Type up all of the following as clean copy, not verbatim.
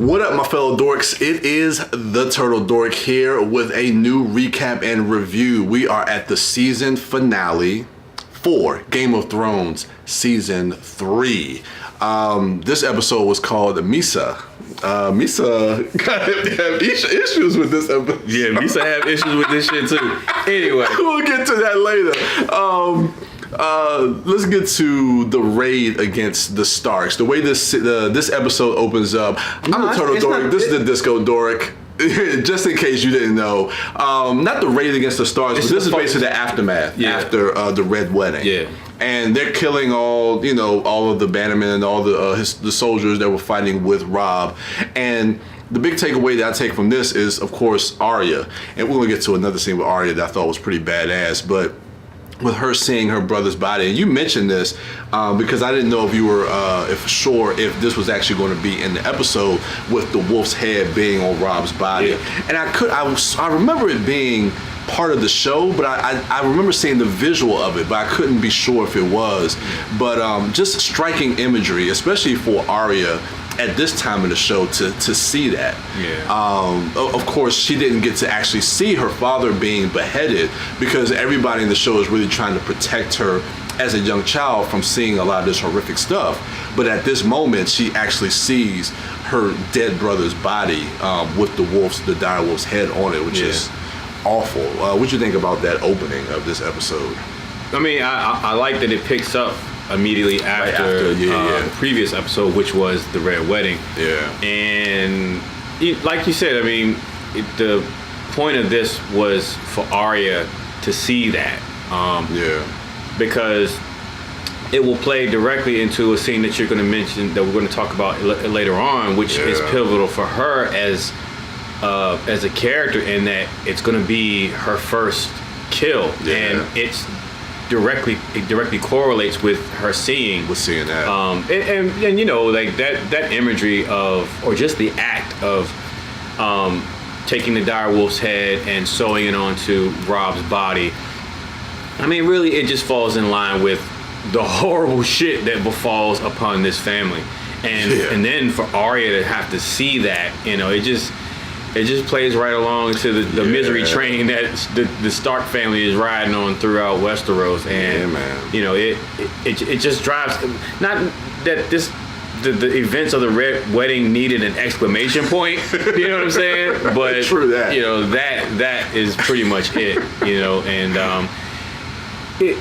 What up, my fellow dorks? It is the Turtle Dork here with a new recap and review. We are at the season finale for Game of Thrones Season 3. This episode was called Mhysa. Mhysa have issues with this episode. Yeah, Mhysa have issues with this shit too. Anyway. We'll get to that later. Let's get to the raid against the Starks. The way this episode opens up, I'm the Turtle Dork. This is the TheDiscoDork. Just in case you didn't know, not the raid against the Starks, but this is basically the aftermath after the Red Wedding. Yeah. And they're killing all of the bannermen and all the soldiers that were fighting with Robb. And the big takeaway that I take from this is, of course, Arya. And we're gonna get to another scene with Arya that I thought was pretty badass, but with her seeing her brother's body, and you mentioned this because I didn't know if you were if this was actually going to be in the episode with the wolf's head being on Robb's body. Yeah. And I remember it being part of the show, but I remember seeing the visual of it, but I couldn't be sure if it was. But just striking imagery, especially for Arya at this time in the show to see that. Yeah. Of course, she didn't get to actually see her father being beheaded because everybody in the show is really trying to protect her as a young child from seeing a lot of this horrific stuff. But at this moment, she actually sees her dead brother's body with the dire wolf's head on it, which is awful. What you think about that opening of this episode? I mean, I like that it picks up immediately after the previous episode, which was the Red Wedding. Yeah. And like you said, I mean, the point of this was for Arya to see that. Because it will play directly into a scene that you're going to mention, that we're going to talk about later on, which is pivotal for her as a character, in that it's going to be her first kill, and it directly correlates with her seeing that. And you know, like that imagery of, or just the act of taking the dire wolf's head and sewing it onto Robb's body. I mean, really, it just falls in line with the horrible shit that befalls upon this family, and then for Arya to have to see that, you know, it just plays right along to the misery train that the Stark family is riding on throughout Westeros. And you know, it just drives, not that the events of the Red Wedding needed an exclamation point, you know what I'm saying? But true that. You know, that is pretty much it, you know, and it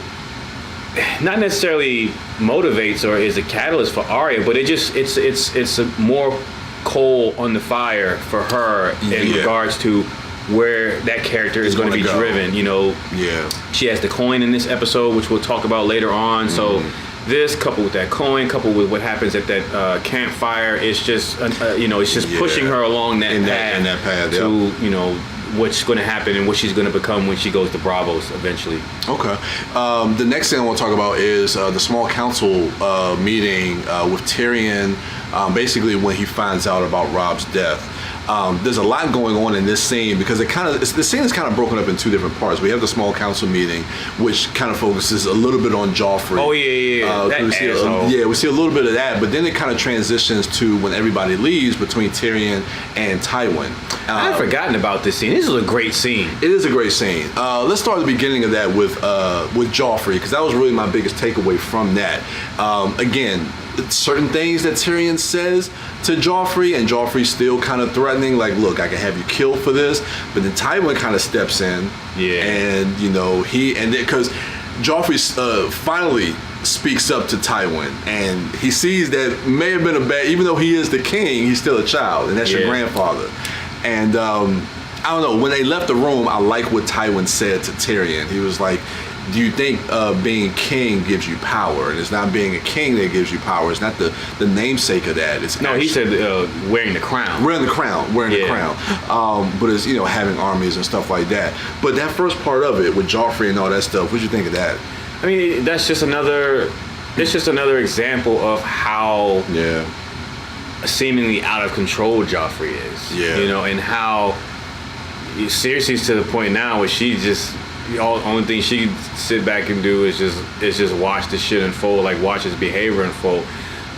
not necessarily motivates or is a catalyst for Arya, but it's a more coal on the fire for her in regards to where that character is going to be driven. You know, she has the coin in this episode, which we'll talk about later on. So this, coupled with that coin, coupled with what happens at that campfire, it's just it's just pushing her along that path to you know what's going to happen and what she's going to become when she goes to Bravos eventually. Okay. The next thing I want to talk about is the small council meeting with Tyrion. Basically, when he finds out about Robb's death. There's a lot going on in this scene because the scene is kind of broken up in two different parts. We have the small council meeting, which kind of focuses a little bit on Joffrey. Oh yeah. We see a little bit of that, but then it kind of transitions to when everybody leaves between Tyrion and Tywin. I've forgotten about this scene. This is a great scene. It is a great scene. Let's start at the beginning of that with Joffrey, because that was really my biggest takeaway from that. Again, certain things that Tyrion says to Joffrey, and Joffrey's still kind of threatening, like, look, I can have you killed for this. But then Tywin kind of steps in, and you know, because Joffrey finally speaks up to Tywin, and he sees that may have been even though he is the king, he's still a child, and that's your grandfather. And I don't know, when they left the room, I like what Tywin said to Tyrion. He was like, do you think being king gives you power? And it's not being a king that gives you power. It's not the namesake of that. He said wearing the crown. Wearing the crown. But it's, you know, having armies and stuff like that. But that first part of it with Joffrey and all that stuff, what'd you think of that? I mean, that's just another example of how seemingly out of control Joffrey is. Yeah. You know, and how seriously to the point now where she just, the only thing she can sit back and do is just watch the shit unfold, like watch his behavior unfold.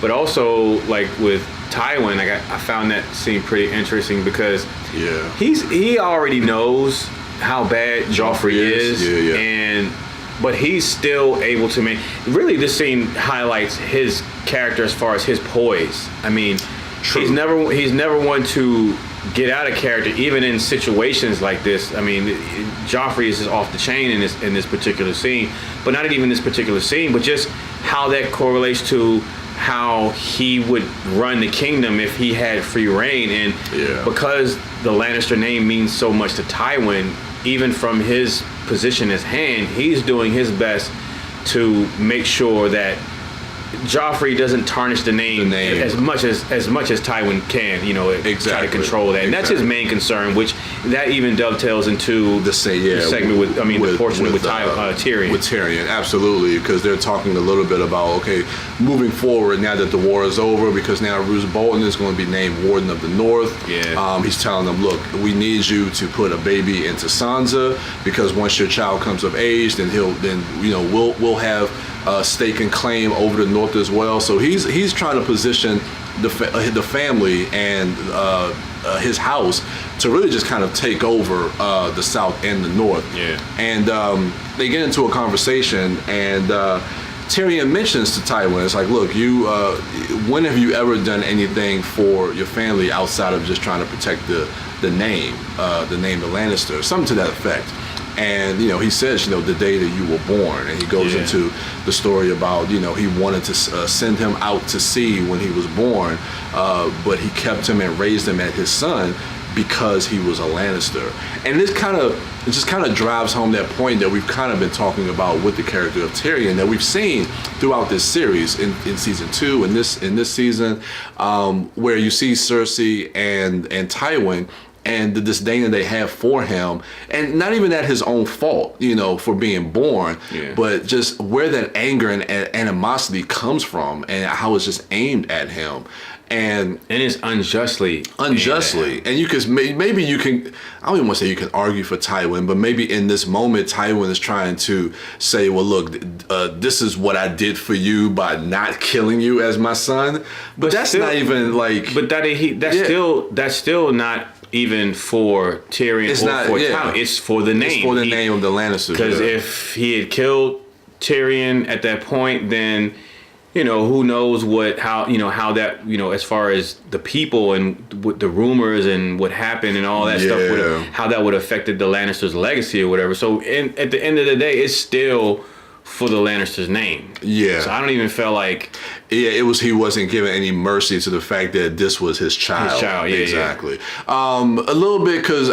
But also, like with Tywin, like I found that scene pretty interesting because Yeah. he already knows how bad Joffrey is, but he's still able to make. Really, this scene highlights his character as far as his poise. I mean, True. he's never one to get out of character, even in situations like this. I mean, Joffrey is just off the chain in this particular scene, but not even this particular scene, but just how that correlates to how he would run the kingdom if he had free reign. And because the Lannister name means so much to Tywin, even from his position as hand, he's doing his best to make sure that Joffrey doesn't tarnish the name as much as Tywin can, try to control that. And that's his main concern, which that even dovetails into the segment the portion with Tyrion. With Tyrion, absolutely, because they're talking a little bit about, okay, moving forward now that the war is over, because now Roose Bolton is going to be named Warden of the North. Yeah. He's telling them, look, we need you to put a baby into Sansa, because once your child comes of age, then we'll have stake and claim over the North as well. So he's trying to position the family and his house to really just kind of take over the South and the North. Yeah. And they get into a conversation, and Tyrion mentions to Tywin, it's like, look, you, when have you ever done anything for your family outside of just trying to protect the name, the Lannister, something to that effect. And, he says, the day that you were born. And he goes into the story about, he wanted to send him out to sea when he was born, but he kept him and raised him as his son because he was a Lannister. And it just kind of drives home that point that we've kind of been talking about with the character of Tyrion that we've seen throughout this series in season 2 and this season, where you see Cersei and Tywin and the disdain that they have for him, and not even at his own fault, for being born, but just where that anger and animosity comes from, and how it's just aimed at him, and it's unjustly, and you could maybe you can, I don't even want to say you can argue for Tywin, but maybe in this moment Tywin is trying to say, well, look, this is what I did for you by not killing you as my son, but that's still, not even like, but that's still not even for Tyrion Tywin. It's for the name. It's for the name of the Lannisters. Because if he had killed Tyrion at that point, then who knows how that as far as the people and what the rumors and what happened and all that stuff, how that would have affected the Lannisters' legacy or whatever. So at the end of the day, it's still for the Lannisters' name. Yeah. So I don't even feel like... Yeah, he wasn't giving any mercy to the fact that this was his child. His child, exactly. A little bit, because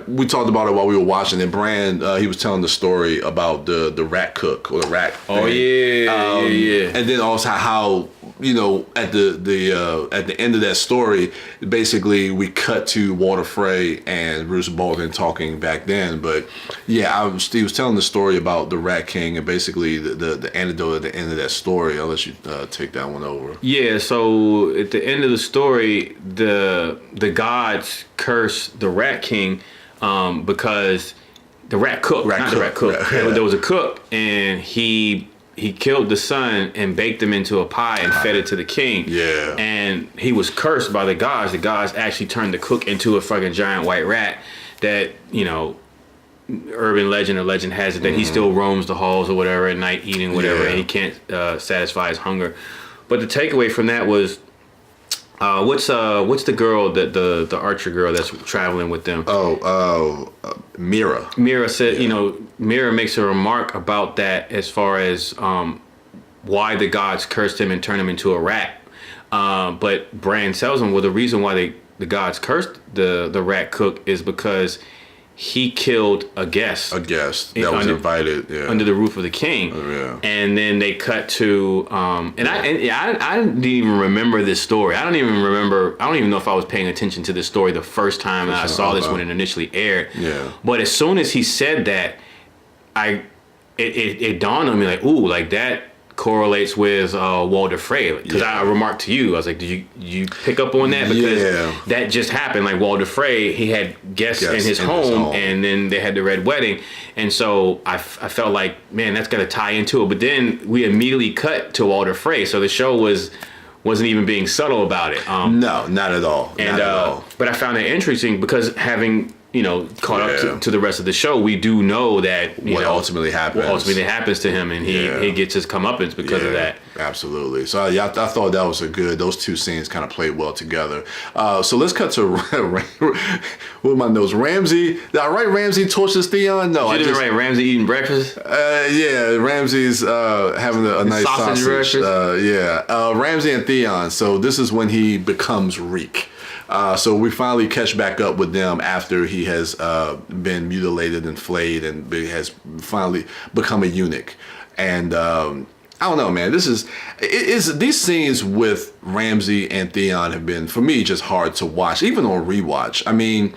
we talked about it while we were watching it. Bran, he was telling the story about the rat cook or the rat thing. Oh, yeah. And then also how, at the end of that story, basically we cut to Walder Frey and Roose Bolton talking back then. But yeah, he was telling the story about the Rat King and basically the anecdote at the end of that story. I'll let you take that one over. Yeah, so at the end of the story, the gods curse the Rat King because the rat cook, the rat cook. There was a cook, and he killed the son and baked him into a pie and fed it to the king. Yeah. And he was cursed by the gods. The gods actually turned the cook into a fucking giant white rat that, urban legend or legend has it that he still roams the halls or whatever at night eating whatever, and he can't satisfy his hunger. But the takeaway from that was, what's the girl, the archer girl that's traveling with them? Mira. Mira said, Mira makes a remark about that as far as why the gods cursed him and turned him into a rat. But Bran tells him, well, the reason why the gods cursed the rat cook is because he killed a guest. That was invited, under the roof of the king. Oh, yeah. And then they cut to, I didn't even remember this story. I don't even know if I was paying attention to this story the first time that I saw this when it initially aired. Yeah. But as soon as he said that, it dawned on me like, ooh, like that correlates with Walder Frey, because I remarked to you, I was like, did you pick up on that? Because that just happened. Like Walder Frey, he had guests in his home, and then they had the Red Wedding, and so I felt like, man, that's got to tie into it. But then we immediately cut to Walder Frey, so the show was wasn't even being subtle about it. No, not at all. And not at all. but I found it interesting because having caught up to the rest of the show, we do know that what ultimately happens to him, and he gets his comeuppance because of that. Absolutely. So I thought that was those two scenes kind of played well together. So let's cut to what my notes. Ramsey. Did I write Ramsey tortures Theon? No, I didn't write Ramsey eating breakfast. Ramsey's having a nice sausage. Ramsey and Theon. So this is when he becomes Reek. So we finally catch back up with them after he has been mutilated and flayed and has finally become a eunuch. And I don't know, man. These scenes with Ramsey and Theon have been, for me, just hard to watch, even on rewatch. I mean,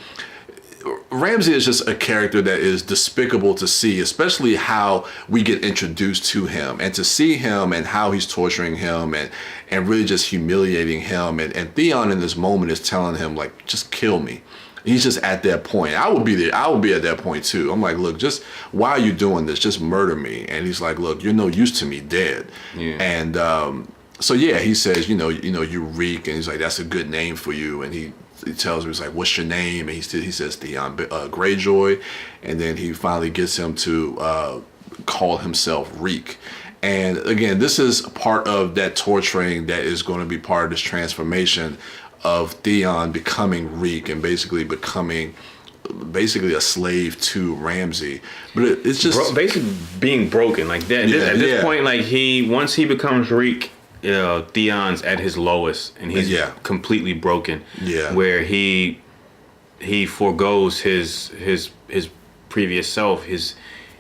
Ramsey is just a character that is despicable to see, especially how we get introduced to him and to see him and how he's torturing him and really just humiliating him. And Theon in this moment is telling him, like, just kill me. He's just at that point. I would be there. I would be at that point too. I'm like, look, just why are you doing this? Just murder me. And he's like, look, you're no use to me, dead. Yeah. And he says, you Reek, and he's like, that's a good name for you. And he tells him, he's like, what's your name? And he says Theon Greyjoy, and then he finally gets him to call himself Reek. And again, this is part of that torturing that is going to be part of this transformation of Theon becoming Reek and basically becoming a slave to Ramsey. But it's just basically being broken like that. At this point, like once he becomes Reek, Theon's at his lowest and he's completely broken. Yeah, where he forgoes his previous self, his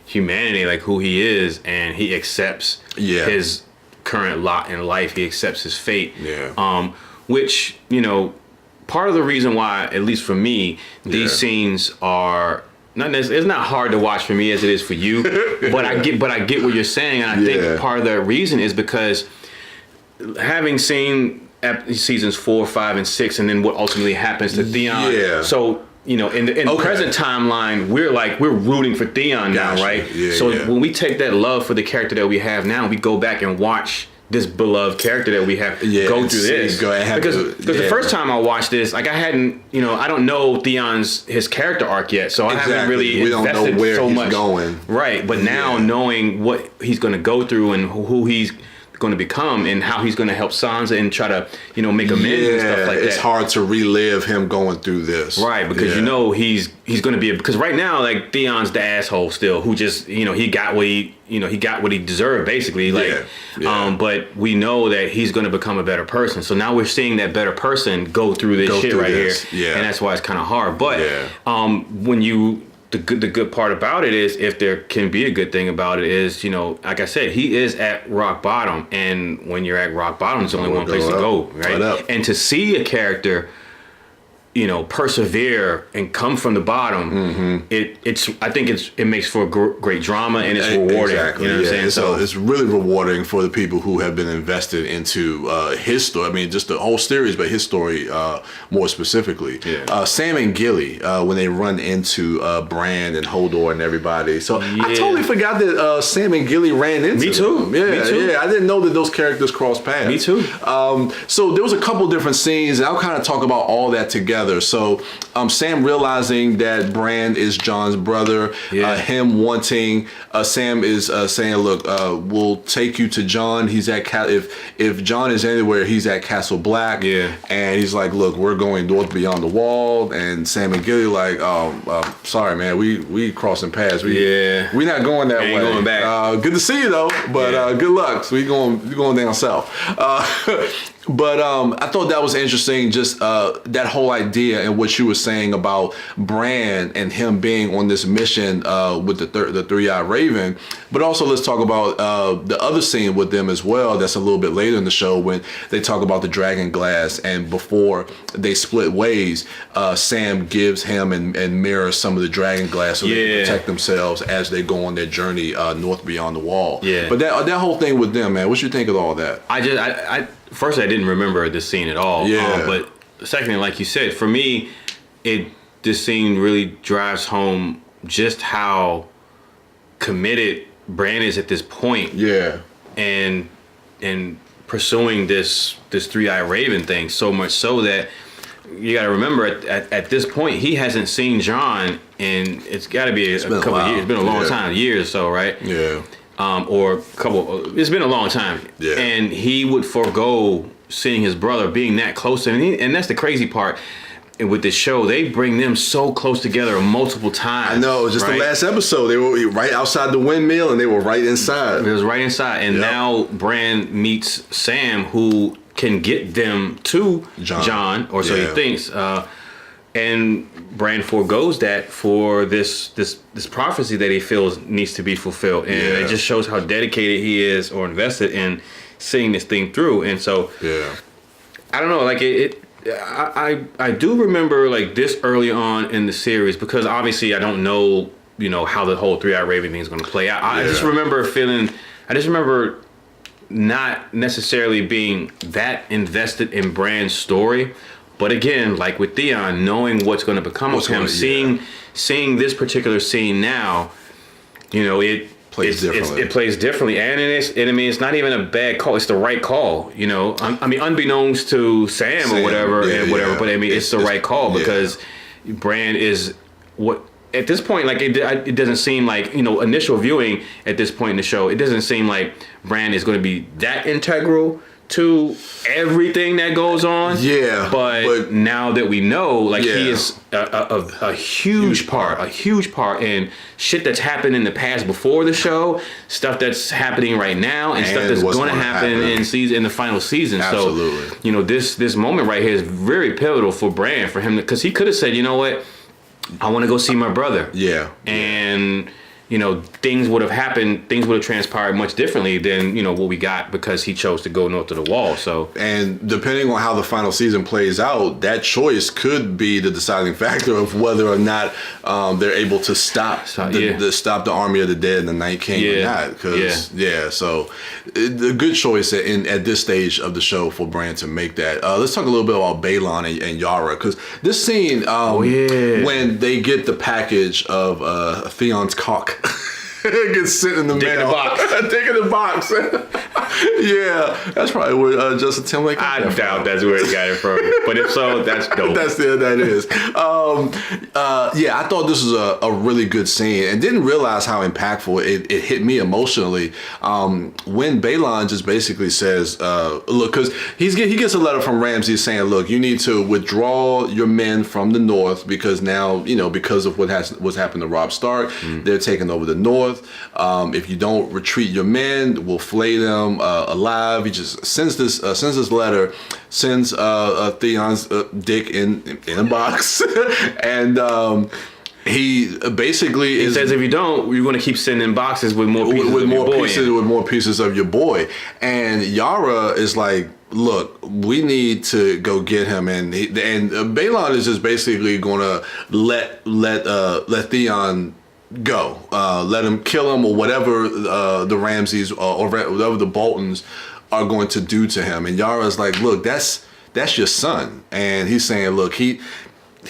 humanity, like who he is, and he accepts his current lot in life. He accepts his fate. Yeah. Which, part of the reason why, at least for me, these scenes are it's not hard to watch for me as it is for you, but I get what you're saying, and I think part of the reason is because having seen seasons 4, 5, and 6, and then what ultimately happens to Theon. So in the present timeline, we're rooting for Theon now, right? When we take that love for the character that we have now, we go back and watch this beloved character that we have go through this. Because the first time I watched this, like I hadn't, I don't know his character arc yet, so I haven't really invested so much. Going. Right, but now knowing what he's going to go through and who he's going to become and how he's going to help Sansa and try to make amends and stuff like that. It's hard to relive him going through this, right? Because he's going to be because right now, like, Theon's the asshole still who just he got what he deserved basically, like but we know that he's going to become a better person. So now we're seeing that better person go through this shit right here, and that's why it's kind of hard. But when the good part about it is, if there can be a good thing about it, is like I said, he is at rock bottom, and when you're at rock bottom, there's only one place to go, right? And to see a character persevere and come from the bottom, I think it makes for great drama, and it's rewarding. Exactly. You know what I'm saying? So it's really rewarding for the people who have been invested into his story. I mean, just the whole series, but his story more specifically. Yeah. Sam and Gilly, when they run into Bran and Hodor and everybody. So I totally forgot that Sam and Gilly ran into Me too. them. Yeah. I didn't know that those characters crossed paths. Me too. So there was a couple different scenes, and I'll kind of talk about all that together. So Sam realizing that Bran is Jon's brother, him wanting, Sam is saying, look, we'll take you to Jon. He's at if Jon is anywhere, he's at Castle Black. Yeah. And he's like, look, we're going north beyond the wall. And Sam and Gilly like, sorry, man, we crossing paths. We're not going that way. Going back. Good to see you though, but good luck. So we going down south. But I thought that was interesting, just that whole idea and what you were saying about Bran and him being on this mission with the three-eyed raven. But also let's talk about the other scene with them as well. That's a little bit later in the show when they talk about the dragon glass, and before they split ways, Sam gives him and Mira some of the dragon glass so they can protect themselves as they go on their journey north beyond the wall. Yeah. But that whole thing with them, man, what you think of all that? First, I didn't remember this scene at all. Yeah. But secondly, like you said, for me, this scene really drives home just how committed Bran is at this point. Yeah. And pursuing this three-eyed raven thing, so much so that you got to remember at this point he hasn't seen Jon in it's got to be a couple of years. It's been a long time, years or so, right? Yeah. Or a couple. It's been a long time. Yeah. And he would forego seeing his brother, being that close to him, and that's the crazy part. And with this show, they bring them so close together multiple times. I know. Just the last episode, they were right outside the windmill, and they were right inside. It was right inside, and now Bran meets Sam, who can get them to Jon, or so he thinks. And Bran forgoes that for this prophecy that he feels needs to be fulfilled, and it just shows how dedicated he is or invested in seeing this thing through. And so, I don't know, like I do remember like this early on in the series, because obviously I don't know, how the whole Three-Eyed Raven thing is going to play out. I just remember not necessarily being that invested in Bran's story. But again, like with Theon, knowing what's going to become of him, seeing this particular scene now, it plays differently. It plays differently, and it's not even a bad call. It's the right call. I mean, unbeknownst to Sam or whatever, but I mean, it's the right call because Bran is what at this point. Like it doesn't seem like initial viewing at this point in the show. It doesn't seem like Bran is going to be that integral to everything that goes on. Yeah. But now that we know, like he is a huge part in shit that's happened in the past before the show, stuff that's happening right now, and stuff that's going to happen in the final season. Absolutely. So, this moment right here is very pivotal for Bran, for him, because he could have said, you know what, I want to go see my brother. Yeah. And things would have happened, things would have transpired much differently than, what we got, because he chose to go north of the wall. So, and depending on how the final season plays out, that choice could be the deciding factor of whether or not they're able to stop the army of the dead and the Night King or not. Because so a good choice at this stage of the show for Bran to make that. Let's talk a little bit about Balon and Yara, because this scene when they get the package of Theon's cock. Gets sent in the mail. Dick in the box. Yeah, that's probably where Justin Timberlake. I doubt that's where he got it from. But if so, that's dope. That is. I thought this was a really good scene, and didn't realize how impactful it hit me emotionally when Balon just basically says, "Look," because he gets a letter from Ramsay saying, "Look, you need to withdraw your men from the north because now because of what's happened to Robb Stark, they're taking over the north. If you don't retreat your men, we'll flay them alive." He just sends this letter, sends Theon's dick in a box, and he basically says, if you don't, you're going to keep sending boxes with more pieces of your boy. And Yara is like, look, we need to go get him, and Balon is just basically going to let Theon go, let him kill him, or whatever the Ramsays or whatever the Boltons are going to do to him. And Yara's like, look, that's your son, and he's saying, look, he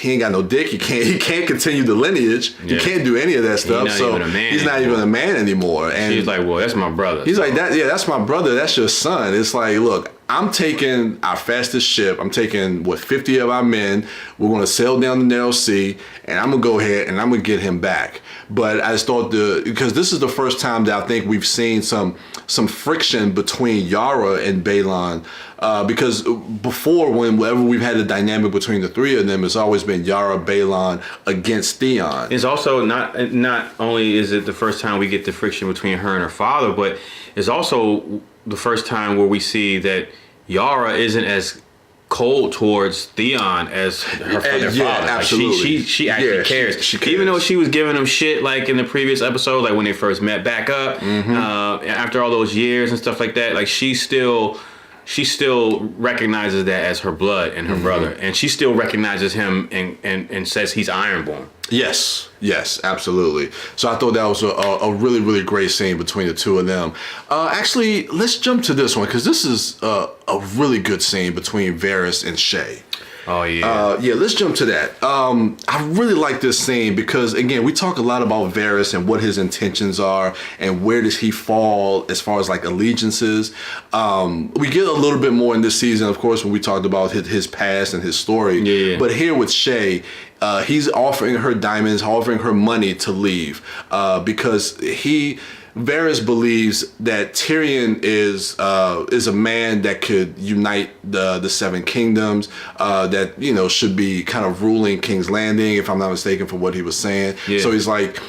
ain't got no dick. He can't continue the lineage. Yeah. He can't do any of that stuff. He's not even a man anymore. And she's like, well, that's my brother. He's like, that's my brother. That's your son. It's like, look, I'm taking our fastest ship. I'm taking 50 of our men. We're going to sail down the narrow sea, and I'm going to go ahead and I'm going to get him back. But I just thought because this is the first time that I think we've seen some friction between Yara and Balon. Because before, whenever we've had a dynamic between the three of them, it's always been Yara, Balon against Theon. It's also not only is it the first time we get the friction between her and her father, but it's also the first time where we see that Yara isn't as cold towards Theon as her father. Absolutely. Like she actually cares. She cares. Even though she was giving him shit like in the previous episode, like when they first met back up, after all those years and stuff like that, like she still recognizes that as her blood and her brother, and she still recognizes him and says he's Ironborn. Yes, absolutely. So I thought that was a really, really great scene between the two of them. Actually, let's jump to this one, because this is a really good scene between Varys and Shay. Oh, yeah. Let's jump to that. I really like this scene because, again, we talk a lot about Varys and what his intentions are and where does he fall as far as like allegiances. We get a little bit more in this season, of course, when we talked about his past and his story. Yeah. But here with Shay, he's offering her diamonds, offering her money to leave because Varys believes that Tyrion is a man that could unite the Seven Kingdoms, that should be kind of ruling King's Landing, if I'm not mistaken, for what he was saying. Yeah. So he's like,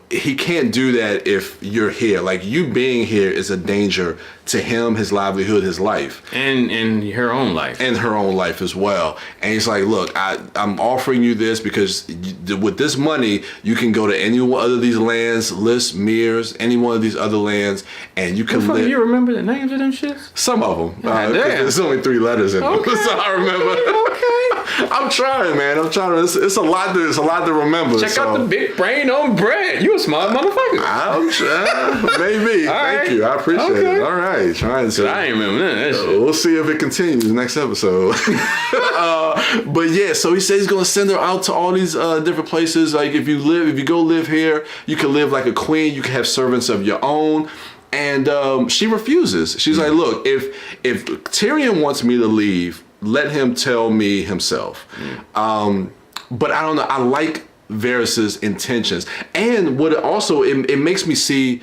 he can't do that if you're here. Like, you being here is a danger to him, his livelihood, his life. And her own life. And her own life as well. And he's like, look, I'm offering you this because with this money, you can go to any one of these lands, Lys, Mears, any one of these other lands, and you can live. You remember the names of them shits? Some of them. Damn. There's only 3 letters in them. So I remember. Okay. I'm trying, man. I'm trying. It's a lot to remember. Check out the big brain on bread. You a smart motherfucker. I'm trying. Maybe. Thank you. I appreciate it. All right. Trying to. I ain't remember none of that shit. We'll see if it continues next episode. But yeah, so he says he's gonna send her out to all these different places. Like, if you go live here, you can live like a queen. You can have servants of your own. And she refuses. She's like, look, if Tyrion wants me to leave, let him tell me himself. But I don't know. I like Varys's intentions, and what it makes me see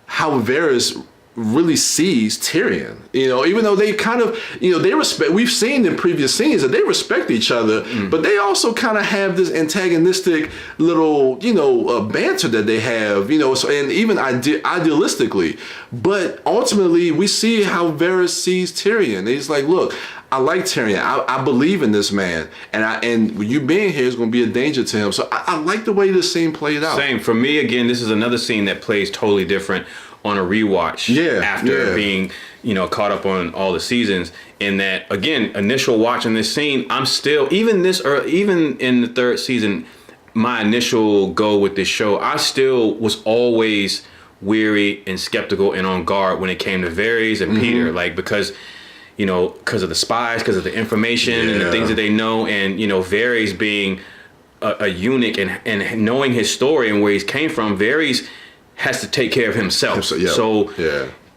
how Varys really sees Tyrion. Even though they kind of, they respect. We've seen in previous scenes that they respect each other, but they also kind of have this antagonistic little, banter that they have. So, and even idealistically, but ultimately we see how Varys sees Tyrion. He's like, look, I like Tyrion. I believe in this man, and you being here is going to be a danger to him. So I like the way this scene played out. Same for me. Again, this is another scene that plays totally different on a rewatch. After being caught up on all the seasons. In that, again, initial watching this scene, I'm still even in the 3rd season, my initial go with this show, I still was always weary and skeptical and on guard when it came to Varys and Peter, like because of the spies, because of the information and the things that they know, and Varys being a eunuch and knowing his story and where he's came from, Varys has to take care of himself.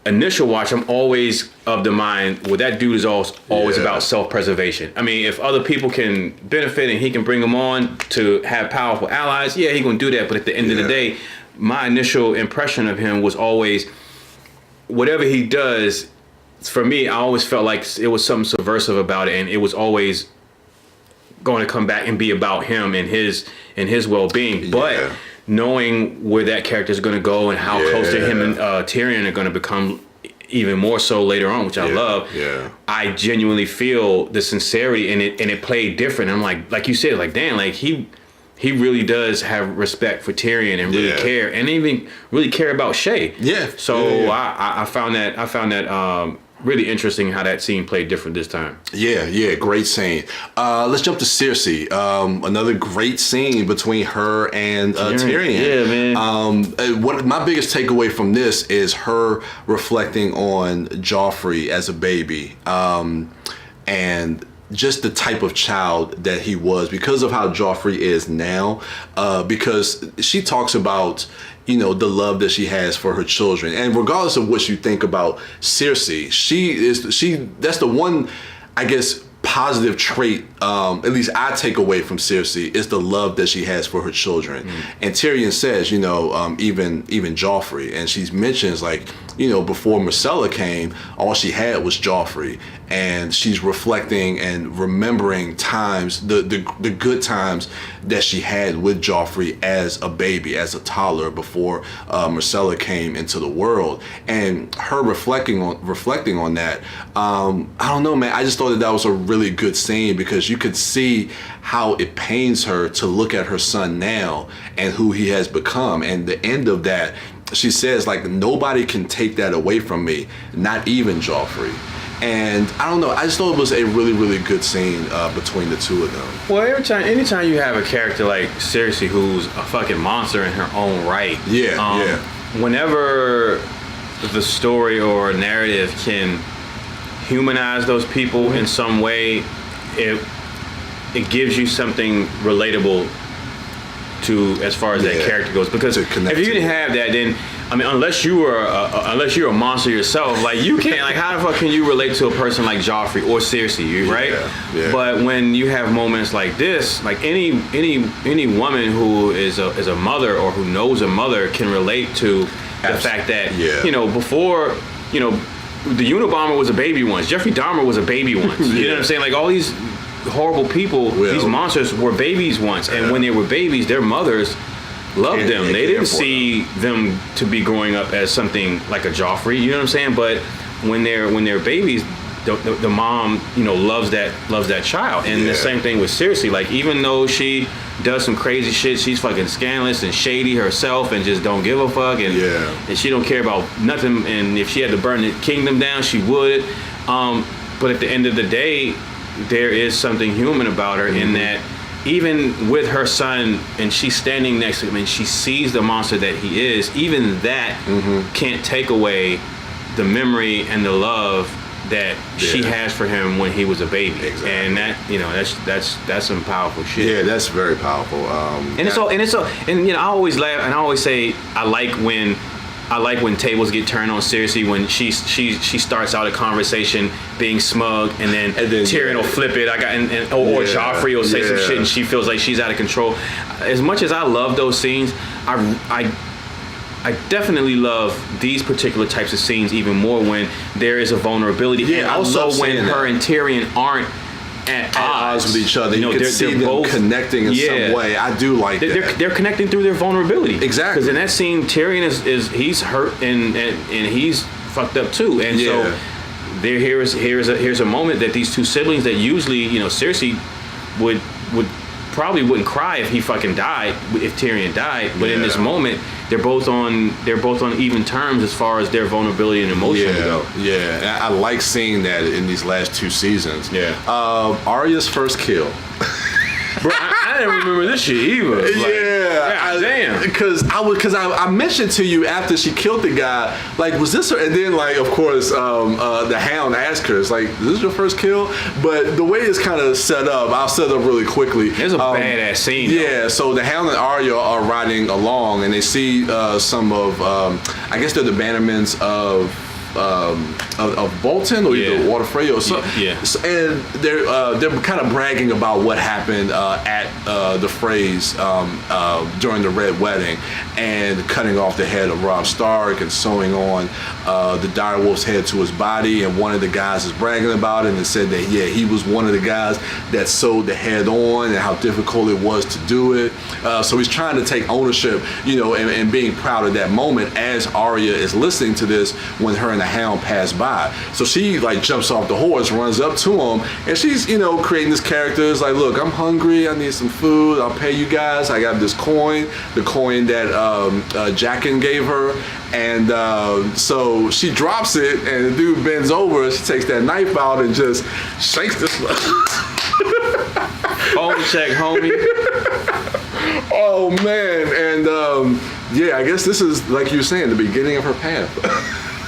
Initial watch, I'm always of the mind, well, that dude is always about self-preservation. I mean, if other people can benefit and he can bring them on to have powerful allies, he gonna do that. But at the end of the day, my initial impression of him was always, whatever he does, for me, I always felt like it was something subversive about it, and it was always going to come back and be about him and his well-being. But knowing where that character is going to go and how close to him and Tyrion are going to become even more so later on, which I love. I genuinely feel the sincerity in it, and it played different. I'm like you said, like, damn, like he really does have respect for Tyrion and really care, and even really care about Shay. So I found that really interesting how that scene played different this time. Great scene. Let's jump to Cersei. Another great scene between her and Tyrion. What my biggest takeaway from this is her reflecting on Joffrey as a baby, and just the type of child that he was because of how Joffrey is now, because she talks about the love that she has for her children, and regardless of what you think about Cersei, that's the one, I guess, positive trait, at least I take away from Cersei, is the love that she has for her children. And Tyrion says, even Joffrey, and she mentions, like, before Mhysa came, all she had was Joffrey, and she's reflecting and remembering times, the good times that she had with Joffrey as a baby, as a toddler, before Mhysa came into the world, and her reflecting on that. I don't know, man. I just thought that was a really good scene because you could see how it pains her to look at her son now and who he has become, and the end of that. She says, like, nobody can take that away from me, not even Joffrey. And I don't know, I just thought it was a really, really good scene between the two of them. Well, anytime you have a character like Cersei, who's a fucking monster in her own right. Whenever the story or narrative can humanize those people in some way, it gives you something relatable to as far as that character goes. Because if you didn't have that, then I mean, unless you're a monster yourself, like you can't, like how the fuck can you relate to a person like Joffrey or Cersei, right? Yeah. But when you have moments like this, like any woman who is a mother or who knows a mother can relate to the fact that before the Unabomber was a baby once, Jeffrey Dahmer was a baby once. You know what I'm saying? Like all these horrible people, these monsters were babies once, and when they were babies, their mothers loved them. They didn't see them to be growing up as something like a Joffrey. You know what I'm saying? But when they're babies, the mom loves that child. And the same thing with Cersei. Like even though she does some crazy shit, she's fucking scandalous and shady herself and just don't give a fuck and she don't care about nothing. And if she had to burn the kingdom down, she would. But at the end of the day, there is something human about her in that even with her son and she's standing next to him and she sees the monster that he is, even that can't take away the memory and the love that she has for him when he was a baby. Exactly. And that that's some powerful shit. Yeah, that's very powerful. I always laugh and I always say I like when tables get turned on Cersei, when she starts out a conversation being smug and then Tyrion will flip it. Or Joffrey will say some shit and she feels like she's out of control. As much as I love those scenes, I definitely love these particular types of scenes even more when there is a vulnerability. Yeah, and also when her and Tyrion aren't at odds with each other. You can see them both connecting in some way. I do like that. They're connecting through their vulnerability. Exactly. Because in that scene, Tyrion is he's hurt and he's fucked up too. And so here's a moment that these two siblings that usually Cersei would probably wouldn't cry if he fucking died, if Tyrion died. But in this moment, they're both on even terms as far as their vulnerability and emotion go. Yeah, I like seeing that in these last two seasons. Yeah. Arya's first kill. Bro, I didn't remember this shit either. Damn. Because I mentioned to you after she killed the guy, like, was this her? And then, like, of course, the Hound asked her, it's like, is this your first kill? But the way it's kind of set up, I'll set it up really quickly. It's a badass scene. Yeah, so the Hound and Arya are riding along, and they see some of, I guess they're the bannermen of Bolton or either Waterfrey or something. And they're kind of bragging about what happened at the Freys during the Red Wedding and cutting off the head of Robb Stark and sewing on the direwolf's head to his body. And one of the guys is bragging about it and said that he was one of the guys that sewed the head on and how difficult it was to do it. So he's trying to take ownership, and being proud of that moment as Arya is listening to this when her and the Hound pass by. So she like jumps off the horse, runs up to him, and she's creating this character. It's like, look, I'm hungry, I need some food, I'll pay you guys. I got this coin, the coin that Jaqen gave her, and so she drops it, and the dude bends over. She takes that knife out and just shakes this. Home check, homie. Oh man, and I guess this is, like you were saying, the beginning of her path.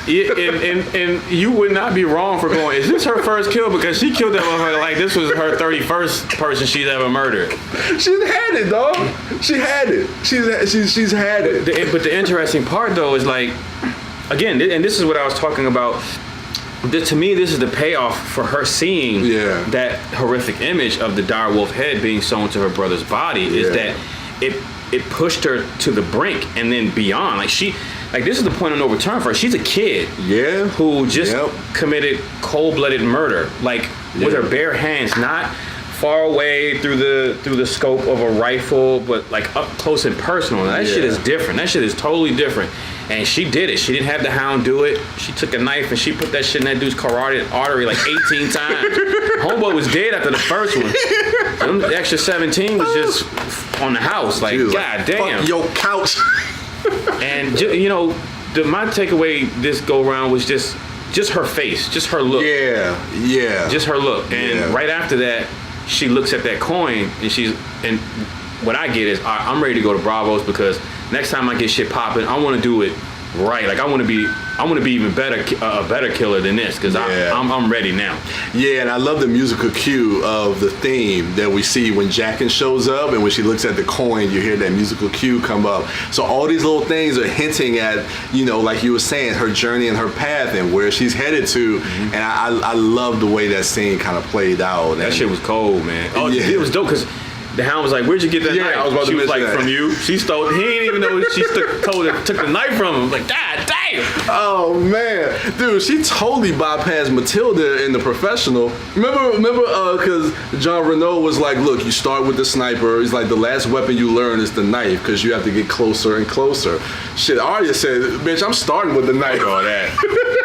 And you would not be wrong for going, is this her first kill? Because she killed that motherfucker like this was her 31st person she's ever murdered. She's had it, dog. She had it. She's had it. But the interesting part, though, is like, again, and this is what I was talking about. To me, this is the payoff for her seeing that horrific image of the direwolf head being sewn to her brother's body, is that it pushed her to the brink and then beyond. Like this is the point of no return for her. She's a kid, who just committed cold-blooded murder, like with her bare hands, not far away through the scope of a rifle, but like up close and personal. Now, that shit is different. That shit is totally different. And she did it. She didn't have the Hound do it. She took a knife and she put that shit in that dude's carotid artery like 18 times. Homeboy was dead after the first one. The extra 17 was just on the house. Like, god damn. Fuck your couch. And my takeaway this go around was just her face, just her look. Just her look. And right after that, she looks at that coin and what I get is, all right, I'm ready to go to Bravos because next time I get shit popping, I want to do it right. Like I want to I want to be even better, a better killer than this because I'm ready now. Yeah, and I love the musical cue of the theme that we see when Jackin shows up, and when she looks at the coin, you hear that musical cue come up. So all these little things are hinting at, you know, like you were saying, her journey and her path and where she's headed to. And I love the way that scene kind of played out. That shit was cold, man. Oh, it was dope because the hound was like, "Where'd you get that knife?" I was about she to was like, that. "From you." She stole. He didn't even know she took the knife from him. Like, God damn. Oh man, dude, she totally bypassed Matilda in The Professional. Remember, because John Reno was like, "Look, you start with the sniper. He's like, the last weapon you learn is the knife because you have to get closer and closer." Shit, Arya said, "Bitch, I'm starting with the knife." All that.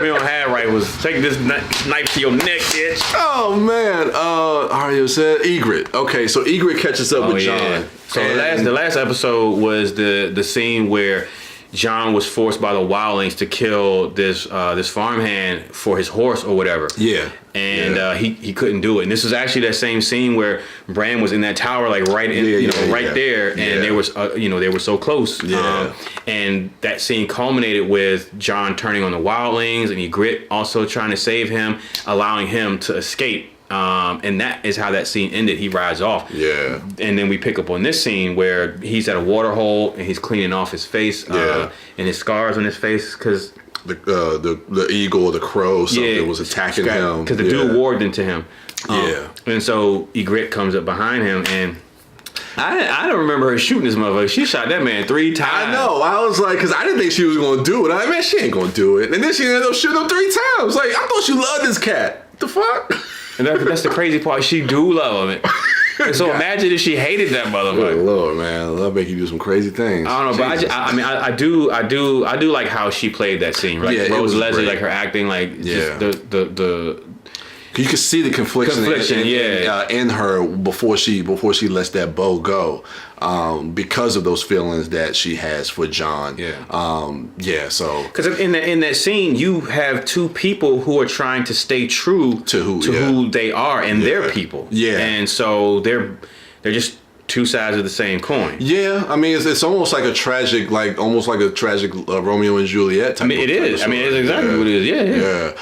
We don't have right was take this knife to your neck, bitch. Oh man, Arya said Egret. Okay, so Egret catches up with John. So the last episode was the scene where John was forced by the wildlings to kill this farmhand for his horse or whatever. Yeah. And he couldn't do it. And this is actually that same scene where Bran was in that tower, like right there, and they was they were so close. Yeah. And that scene culminated with John turning on the wildlings and Ygritte also trying to save him, allowing him to escape. And that is how that scene ended. He rides off. Yeah. And then we pick up on this scene where he's at a water hole and he's cleaning off his face and his scars on his face because the eagle or the crow or something was attacking him because the dude warged into him. Yeah. And so Ygritte comes up behind him and I don't remember her shooting this motherfucker. She shot that man 3 times. I know. I was like, because I didn't think she was going to do it. Man, she ain't going to do it. And then she ended up shooting him 3 times. Like, I thought you loved this cat. What the fuck? And that's the crazy part. She do love him. And so imagine if she hated that motherfucker. Good Lord, man, love make you do some crazy things. I don't know, Jesus. but I do like how she played that scene. Right? Yeah, Rose Leslie, great. like her acting, like just the you could see the confliction in her before she lets that bow go, because of those feelings that she has for John. So because in that scene you have 2 people who are trying to stay true to who they are and their people. And so they're just 2 sides of the same coin. Yeah, I mean it's almost like a tragic, Romeo and Juliet type. I mean it is. I mean it's exactly what it is. Yeah.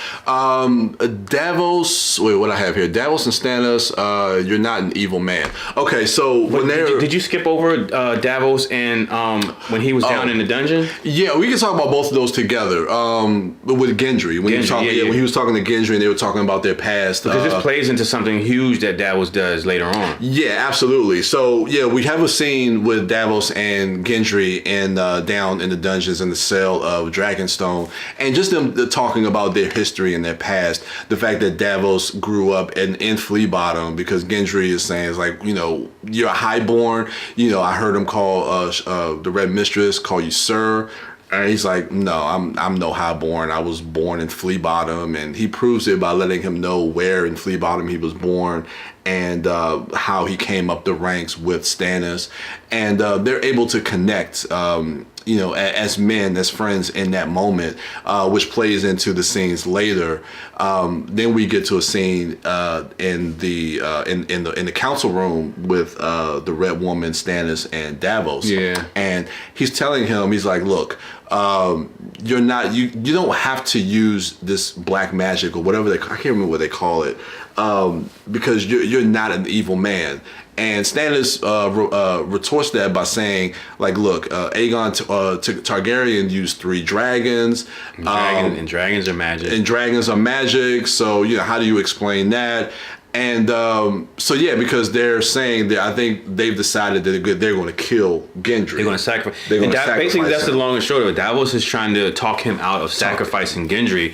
Davos. Wait, what I have here? Davos and Stannis. You're not an evil man. Okay, so when did you skip over Davos and when he was down in the dungeon? Yeah, we can talk about both of those together. With Gendry, when he was talking to Gendry and they were talking about their past. Because this plays into something huge that Davos does later on. Yeah, absolutely. So we have a scene with Davos and Gendry down in the dungeons in the cell of Dragonstone, and just them talking about their history and their past. The fact that Davos grew up in Flea Bottom, because Gendry is saying, it's like, you're a highborn. I heard him call the Red Mistress call you sir. And he's like, no, I'm no highborn. I was born in Flea Bottom, and he proves it by letting him know where in Flea Bottom he was born and how he came up the ranks with Stannis, and they're able to connect. As men, as friends in that moment, which plays into the scenes later. Then we get to a scene in the council room with the Red Woman, Stannis, and Davos. Yeah. And he's telling him, he's like, look, you don't have to use this black magic or whatever I can't remember what they call it, because you're not an evil man. And Stannis retorts that by saying, like, look, Aegon Targaryen used 3 dragons. And dragons are magic. And dragons are magic. So, how do you explain that? And because they're saying that, I think they've decided that they're going to kill Gendry. They're going to sacrifice. Basically, that's the long and short of it. Davos is trying to talk him out of sacrificing Gendry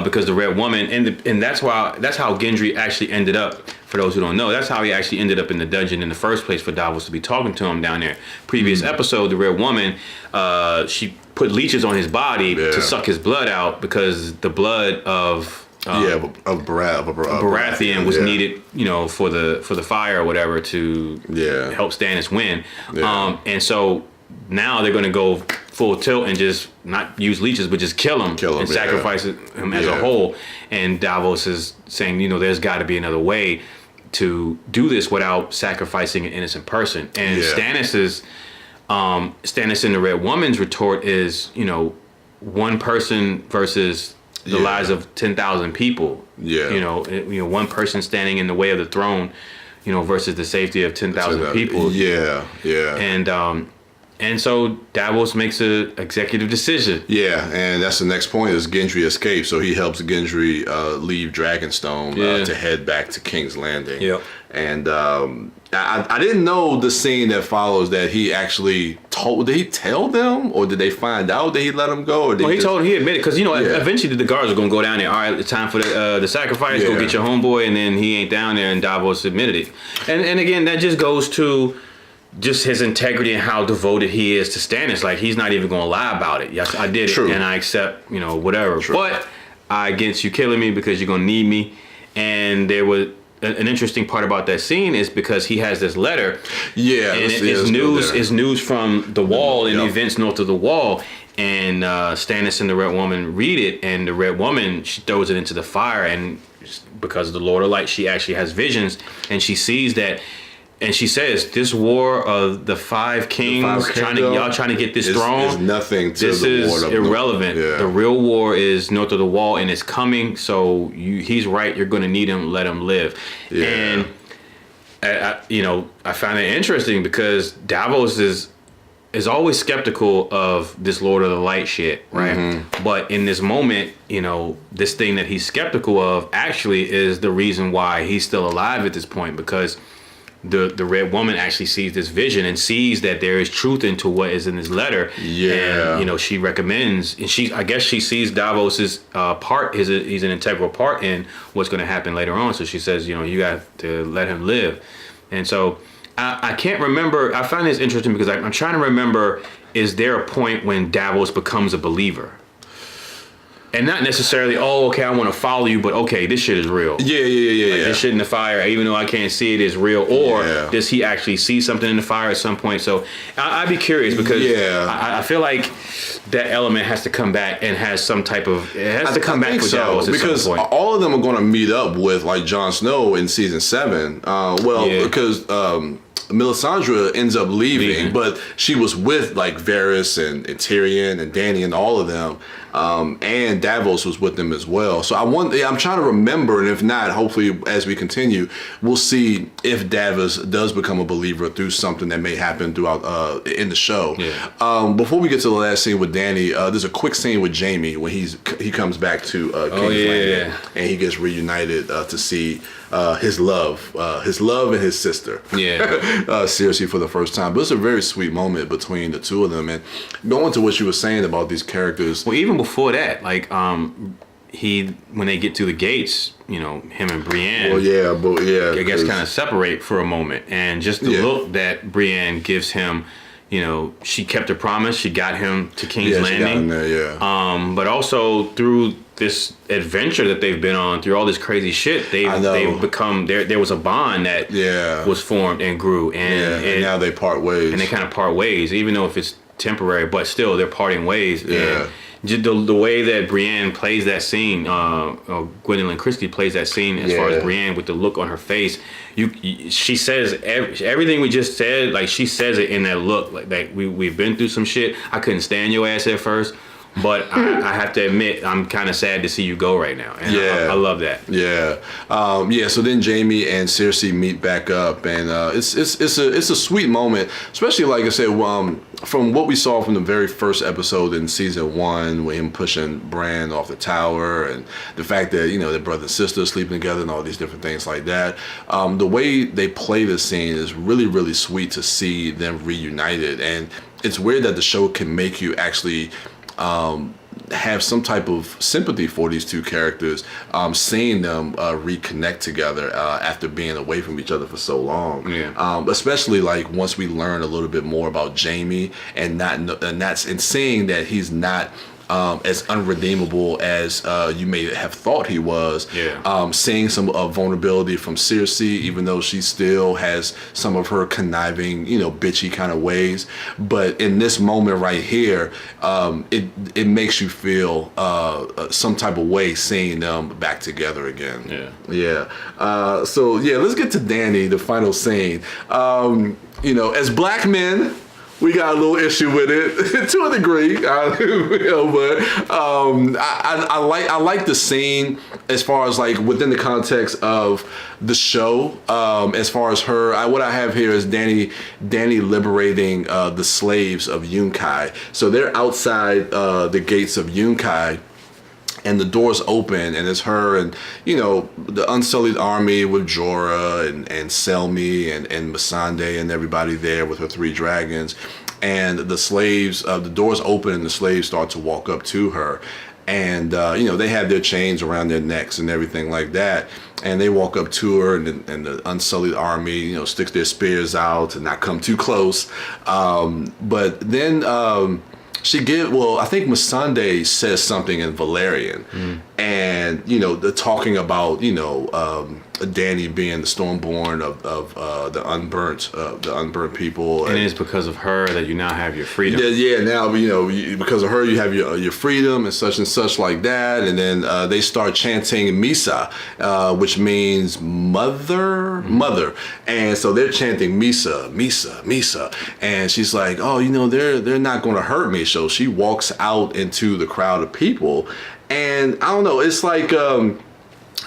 because the Red Woman, and that's how Gendry actually ended up. For those who don't know, that's how he actually ended up in the dungeon in the first place, for Davos to be talking to him down there. Previous episode, the Red Woman, she put leeches on his body to suck his blood out because the blood of Baratheon was needed, for the fire or whatever to help Stannis win. And so now they're going to go full tilt and just not use leeches, but just kill him and sacrifice him as a whole. And Davos is saying, there's got to be another way to do this without sacrificing an innocent person. And Stannis and the Red Woman's retort is, one person versus the lives of 10,000 people. Yeah. One person standing in the way of the throne, versus the safety of 10,000 people. Yeah. And so Davos makes an executive decision. Yeah, and that's the next point is Gendry escapes. So he helps Gendry leave Dragonstone to head back to King's Landing. Yep. And I didn't know the scene that follows that he actually told. Did he tell them, or did they find out that he let him go? Or He told him, he admitted, because eventually the guards are going to go down there. All right, it's time for the sacrifice. Go get your homeboy, and then he ain't down there, and Davos admitted it. And again, that just goes to just his integrity and how devoted he is to Stannis. Like, he's not even going to lie about it. Yes, I did it, and I accept, whatever. True. But I against you killing me because you're going to need me. And there was an interesting part about that scene is because he has this letter. Yeah, and it's news from the Wall and the events north of the Wall. And Stannis and the Red Woman read it, and the Red Woman, she throws it into the fire, and because of the Lord of Light, she actually has visions, and she sees that. And she says, "This war of the five kings, trying to get this throne, is nothing to this the is war of irrelevant. The real war is north of the Wall, and it's coming. So he's right. You're going to need him. Let him live." Yeah. And I find it interesting because Davos is always skeptical of this Lord of the Light shit, right? Mm-hmm. But in this moment, this thing that he's skeptical of actually is the reason why he's still alive at this point, because the Red Woman actually sees this vision and sees that there is truth into what is in this letter. Yeah. And, she recommends, and I guess she sees Davos's part, he's an integral part in what's going to happen later on. So she says, you got to let him live. And so I can't remember. I find this interesting because I'm trying to remember, is there a point when Davos becomes a believer? And not necessarily, I want to follow you, but okay, this shit is real. Yeah. This shit in the fire, even though I can't see it, is real. Or does he actually see something in the fire at some point? So I'd be curious because I feel like that element has to come back and has some type of, it has to come back with Davos at some point. All of them are going to meet up with like Jon Snow in season 7. Because Melisandre ends up leaving, but she was with like Varys and Tyrion and Dany and all of them. And Davos was with them as well. So I'm trying to remember, and if not, hopefully as we continue, we'll see if Davos does become a believer through something that may happen throughout in the show. Yeah. Before we get to the last scene with Dany, there's a quick scene with Jaime when he comes back to King's Landing, and he gets reunited to see his love and his sister. Cersei for the first time. But it's a very sweet moment between the two of them. And going to what you were saying about these characters. Well, even before that, like when they get to the gates, him and Brienne. I guess kind of separate for a moment, and just the look that Brienne gives him. She kept her promise. She got him to King's Landing. She got him there, but also through this adventure that they've been on, through all this crazy shit, they've become there was a bond that was formed and grew, and now they part ways. And they kind of part ways, even though if it's temporary, but still they're parting ways. Yeah. And the way that Brienne plays that scene, Gwendolyn Christie plays that scene as far as Brienne with the look on her face. She says everything we just said, like she says it in that look. Like we've been through some shit. I couldn't stand your ass at first, but I have to admit I'm kind of sad to see you go right now. And I love that. So then Jaime and Cersei meet back up, and it's a sweet moment, especially like I said, from what we saw from the very first episode in season 1, with him pushing Bran off the tower, and the fact that their brother and sister are sleeping together and all these different things like that. The way they play this scene is really, really sweet to see them reunited, and it's weird that the show can make you actually have some type of sympathy for these two characters, seeing them reconnect together after being away from each other for so long. Especially like once we learn a little bit more about Jaime and seeing that he's not as unredeemable as you may have thought he was. Seeing some vulnerability from Cersei, even though she still has some of her conniving, bitchy kind of ways. But in this moment right here, it makes you feel some type of way seeing them back together again. So let's get to Dany, the final scene. As black men, we got a little issue with it to a degree, but I like the scene as far as like within the context of the show. As far as her, what I have here is Danny liberating the slaves of Yunkai. So they're outside the gates of Yunkai. And the doors open, and it's her and, the Unsullied Army with Jorah and Selmy and Missandei and everybody there with her 3 dragons. And the slaves, the doors open and the slaves start to walk up to her. And, they have their chains around their necks and everything like that. And they walk up to her, and the Unsullied Army, sticks their spears out and not come too close. But then... I think Missandei says something in Valerian, and they're talking about Danny being the Stormborn of the unburnt people, and it's because of her that you now have your freedom. Yeah. Now because of her you have your freedom and such like that, and then they start chanting Mhysa, which means mother, and so they're chanting Mhysa, and she's like, oh, they're not going to hurt me. So she walks out into the crowd of people, and I don't know, it's like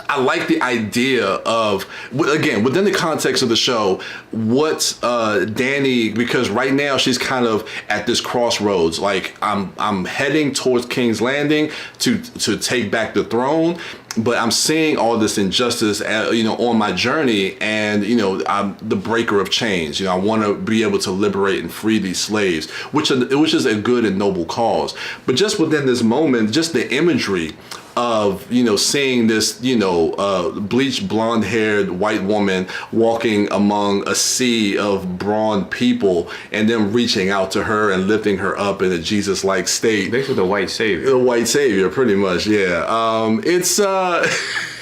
I like the idea of, again, within the context of the show, what Danny, because right now she's kind of at this crossroads. Like I'm heading towards King's Landing to take back the throne, but I'm seeing all this injustice, on my journey, and I'm the breaker of chains. I want to be able to liberate and free these slaves, which is a good and noble cause. But just within this moment, just the imagery of seeing this bleached blonde-haired white woman walking among a sea of brawn people, and them reaching out to her and lifting her up in a Jesus-like state. Basically, the white savior. The white savior, pretty much, yeah.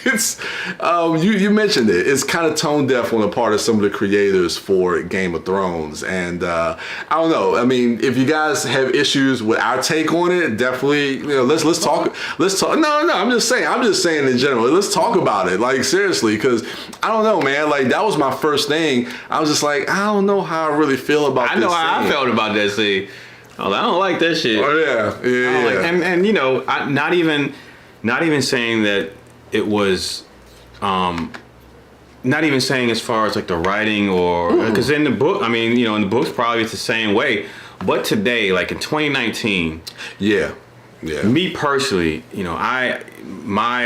It's you mentioned it. It's kind of tone deaf on the part of some of the creators for Game of Thrones, and I don't know. I mean, if you guys have issues with our take on it, definitely let's talk. Let's talk. No, I'm just saying in general. Let's talk about it, like seriously, because I don't know, man. Like that was my first thing. I was just like, I don't know how I really feel about. I know how I felt about that scene. I don't like that shit. Oh yeah. And not even saying that. It was not even saying as far as like the writing or because in the book, in the books probably it's the same way, but today, like in 2019, me personally, my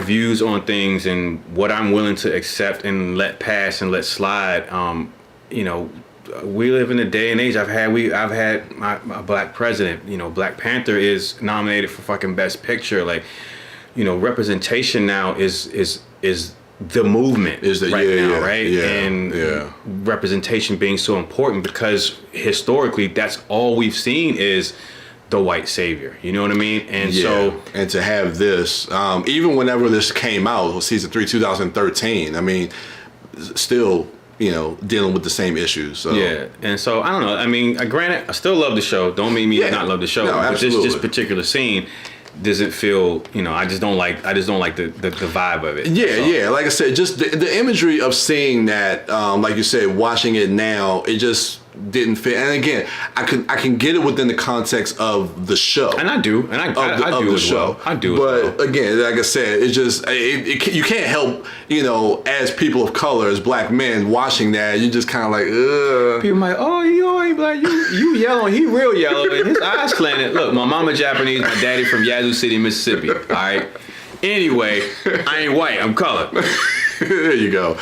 views on things and what I'm willing to accept and let pass and let slide, we live in a day and age. I've had my black president. Black Panther is nominated for fucking Best Picture. Like, representation now is the movement now, right? Yeah, and representation being so important because historically that's all we've seen is the white savior. You know what I mean? And so to have this, even whenever this came out, season 3, 2013. Still. Dealing with the same issues. So. Yeah, and so I don't know. Granted, I still love the show. Don't mean me to not love the show. No, but this particular scene doesn't feel. I just don't like the vibe of it. Yeah. Like I said, just the imagery of seeing that, like you said, watching it now, it just didn't fit. And again, I can get it within the context of the show, and I do, and I do as well. I do, but again, like I said, it's just you can't help, as people of color, as black men watching that, you just kind of like, ugh. People might, oh, you ain't black, you yellow, he real yellow, and his eyes slanted. Look, my mama Japanese, my daddy from Yazoo City, Mississippi. All right. Anyway, I ain't white, I'm colored. There you go.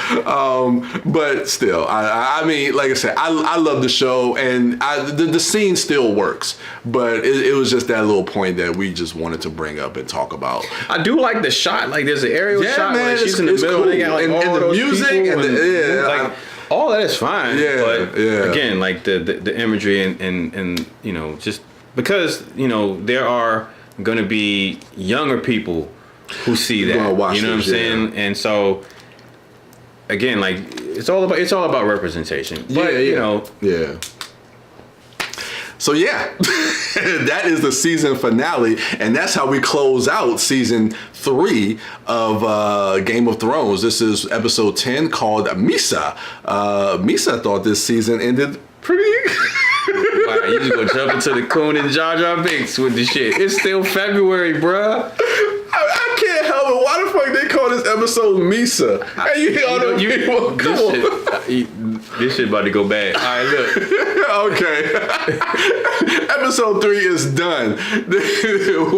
But still, I mean, like I said, I love the show, and the scene still works. But it was just that little point that we just wanted to bring up and talk about. I do like the shot. Like there's an aerial shot where she's in the middle. Cool. And they got like and the music and all that is fine. Yeah. But again, like the imagery and just because there are going to be younger people who see that. You know what I'm saying? And so. Again, like it's all about representation. But So yeah, that is the season finale, and that's how we close out season 3 of Game of Thrones. This is episode 10 called Mhysa. Mhysa thought this season ended pretty. Wow, you just gonna jump into the Coon and Jar Jar Binks with the shit. It's still February, bruh. I can't help it. Why the fuck they call this episode Mhysa? And you hear all the people. Come on. This shit about to go bad. All right, look. Okay. Episode 3 is done.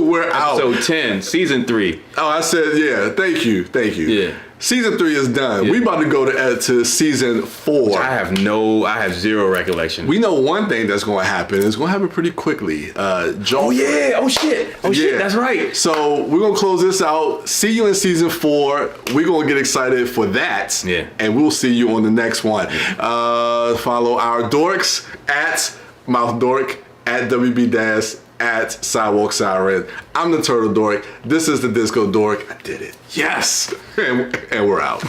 We're out. Episode 10, season 3. Oh, I said, yeah. Thank you. Yeah. Season 3 is done. Yeah. We about to go to season 4. I have zero recollection. We know one thing that's going to happen. It's going to happen pretty quickly. Joffrey. Oh shit. That's right. So we're going to close this out. See you in season 4. We're going to get excited for that. Yeah. And we'll see you on the next one. Follow our dorks at MouthDork, at WB Dash, at Sidewalk Siren. I'm the Turtle Dork. This is the Disco Dork. I did it. Yes. And we're out.